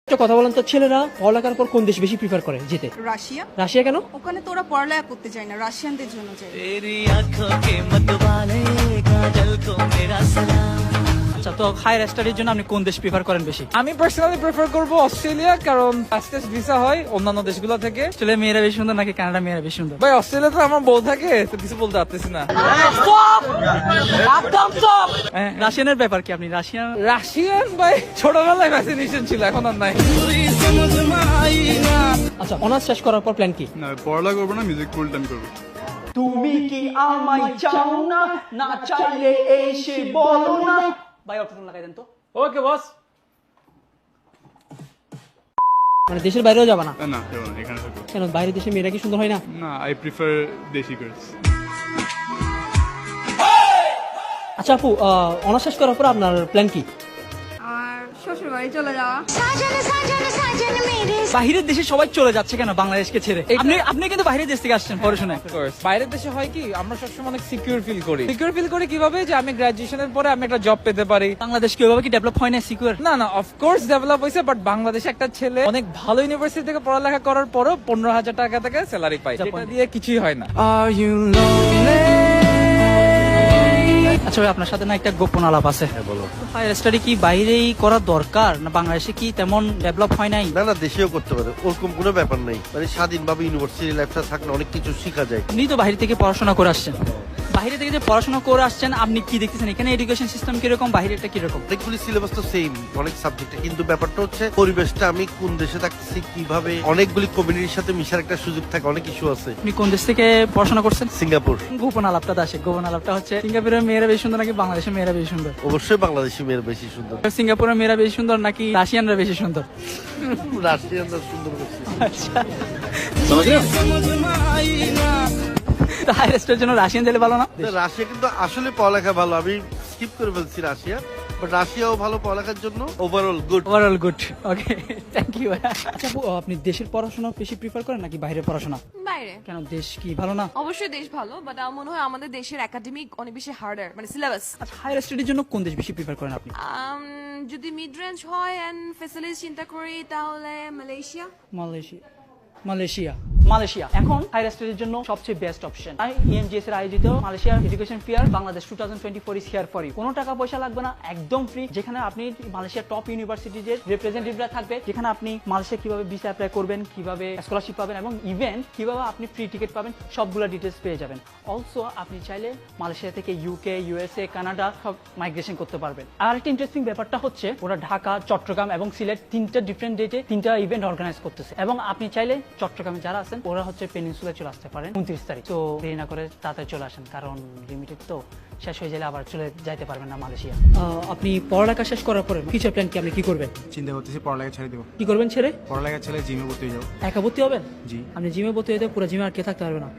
একটা কথা বলেন তো, ছেলেরা পড়ালেখার পর কোন দেশ বেশি প্রিফার করে যেতে? রাশিয়া। রাশিয়া কেন? ওখানে তো ওরা পড়ালেখা করতে চায় না, রাশিয়ানদের জন্য চায়। আচ্ছা, তো হায়ার স্টাডির জন্য আপনি কোন দেশ প্রিফার করেন বেশি? আমি পার্সোনালি প্রেফার করব অস্ট্রেলিয়া, কারণ ফাস্টেস্ট ভিসা হয় অন্যান্য দেশগুলো থেকে। ছেলে মেয়েরা বেশি সুন্দর নাকি কানাডা মেয়েরা বেশি সুন্দর? ভাই অস্ট্রেলিয়াতে আমার বউ থাকে, তো কিছু বলতে পারতেছি না। রাশিয়ানের ব্যাপার কি? আপনি রাশিয়ান? রাশিয়ান ভাই ছোটবেলায় ফ্যাসিনেশন ছিল, এখন আর নাই। আচ্ছা, অনার্স শেষ করার পর প্ল্যান কি? না, পড়ালেখা করবো না, মিউজিক ফুল টাইম করবো। তুমি কি আমায় চাও না, না চাইলে এসে বলো না। ভাই অটোটন লাগাই দেন তো। ওকে বস। মানে দেশের বাইরেও যাবা না? না, যাবো না, এখানে থাকবো। কেন, বাইরের দেশে মেয়েরা কি সুন্দর হয় না? না, আই প্রিফার দেশি গার্লস। আচ্ছা আপু, অনার্স শেষ করার পর আপনার প্ল্যান কি? আর শ্বশুর বাড়ি চলে যাওয়া। বাইরের দেশে সবাই চলে যাচ্ছে কেন বাংলাদেশকে ছেড়ে? আপনি কিন্তু বাইরের দেশ থেকে আসছেন পড়াশোনায়। বাইরের দেশে হয় কি, আমরা সবসময় অনেক সিকিউর ফিল করি। সিকিউর ফিল করি কিভাবে, যে আমি গ্রাজুয়েশনের পরে আমি একটা জব পেতে পারি। বাংলাদেশ কি ওইভাবে কি ডেভেলপ হয় না? সিকিউর না না, অফকোর্স ডেভেলপ হয়েছে, বাট বাংলাদেশে একটা ছেলে অনেক ভালো ইউনিভার্সিটি থেকে পড়ালেখা করার পরও 15,000 টাকা থেকে স্যালারি পায়, যেটা দিয়ে কিছুই হয় না। আচ্ছা ভাই, আপনার সাথে না একটা গোপন আলাপ আছে। বলো। হায়ার স্টাডি কি বাইরেই করা দরকার, না বাংলাদেশে কি তেমন ডেভেলপ হয় নাই? না না, দেশেও করতে পারে, ওরকম কোনো ব্যাপার নেই। মানে স্বাধীনভাবে ইউনিভার্সিটি লাইফটা থাকলে অনেক কিছু শেখা যায়। আপনি তো বাইরে থেকে পড়াশোনা করে আসছেন, বাইরে থেকে যে পড়াশোনা করে আসছেন, আপনি কি দেখতেছেন এখানে এডুকেশন সিস্টেম কিরকম, বাইরেটা কিরকম? অনেকগুলি সিলেবাস তো সেম, অনেক সাবজেক্টে, কিন্তু ব্যাপারটা হচ্ছে পরিবেশটা, আমি কোন দেশে থাকতেছি, কিভাবে অনেকগুলি কমিউনিটির সাথে মিশার একটা সুযোগ থাকে, অনেক ইস্যু আছে। আপনি কোন দেশ থেকে পড়াশোনা করছেন? সিঙ্গাপুর। গোপন আলাপটা আসে। গোপন আলাপটা হচ্ছে, সিঙ্গাপুরের মেয়েরা বেশি সুন্দর নাকি বাংলাদেশের মেয়েরা বেশি সুন্দর? অবশ্যই বাংলাদেশি মেয়ের বেশি সুন্দর। সিঙ্গাপুরের মেয়েরা বেশি সুন্দর নাকি রাশিয়ানরা বেশি সুন্দর? রাশিয়ানরা সুন্দর বেশি। আচ্ছা, হায়ার স্টাডির জন্য রাশিয়ান জেলে ভালো না? তো রাশিয়া কিন্তু আসলে পড়ালেখা ভালো, আমি স্কিপ করে ফেলছি রাশিয়া, বাট রাশিয়াও ভালো পড়ালেখার জন্য, overall good. Overall good. Okay, thank you. আচ্ছা আপু, আপনি দেশের পড়াশোনা বেশি প্রিফার করেন নাকি বাইরের পড়াশোনা? বাইরে। কেন, দেশ কি ভালো না? অবশ্যই দেশ ভালো, বাট আমার মনে হয় আমাদের দেশের একাডেমিক অনেক বেশি হার্ডার, মানে সিলেবাস। আচ্ছা, হায়ার স্টাডির জন্য কোন দেশ বেশি প্রিফার করেন আপনি? যদি মিড রেঞ্জ হয় এন্ড ফ্যাসিলিটিস চিন্তা করি তাহলে মালয়েশিয়া। মালয়েশিয়া। মালয়েশিয়া মালয়েশিয়া এখন হায়ার স্টাডির জন্য সবচেয়ে বেস্ট অপশন। ইএমজিএস এর আয়োজিত মালয়েশিয়ার education fair Bangladesh 2024 is here for you. কোনো টাকা পয়সা লাগবে না, একদম ফ্রি। যেখানে আপনি মালয়েশিয়ার টপ ইউনিভার্সিটিজের রিপ্রেজেন্টেটিভরা থাকবে, যেখানে আপনি মালয়েশিয়া কিভাবে ভিসা অ্যাপ্লাই করবেন, কিভাবে স্কলারশিপ পাবেন এবং ইভেন কিভাবে আপনি ফ্রি টিকিট পাবেন, সবগুলো ডিটেলস পেয়ে যাবেন। অলসো আপনি চাইলে মালয়েশিয়া থেকে ইউকে, ইউএসএ, কানাডা সব মাইগ্রেশন করতে পারবেন। আর একটা ইন্টারেস্টিং ব্যাপারটা হচ্ছে, ওরা ঢাকা, চট্টগ্রাম এবং সিলেট তিনটা ডিফারেন্ট ডেটে তিনটা ইভেন্ট অর্গানাইজ করতেছে। এবং আপনি চাইলে চট্টগ্রামে যারা আছেন ওরা হচ্ছে পেনিনসুলায় চলে আসতে পারেন 29 তারিখ। তো দেরি না করে তাড়াতাড়ি চলে আসেন, কারণ লিমিটেড তো, শেষ হয়ে গেলে আবার চলে যাইতে পারবেন না মালয়েশিয়া। আপনি পড়ালেখা শেষ করার পরে ফিউচার প্ল্যান কি? আপনি কি করবেন? চিন্তা করতেছি পড়ালেখা ছেড়ে দেবো। কি করবেন ছেড়ে? পড়ালেখা ছেড়ে জিমে ভর্তি হয়ে যাবো। একা ভর্তি হবেন? জি। আপনি জিমে ভর্তি হইতে পুরো জিমে আর কে থাকতে পারবে না।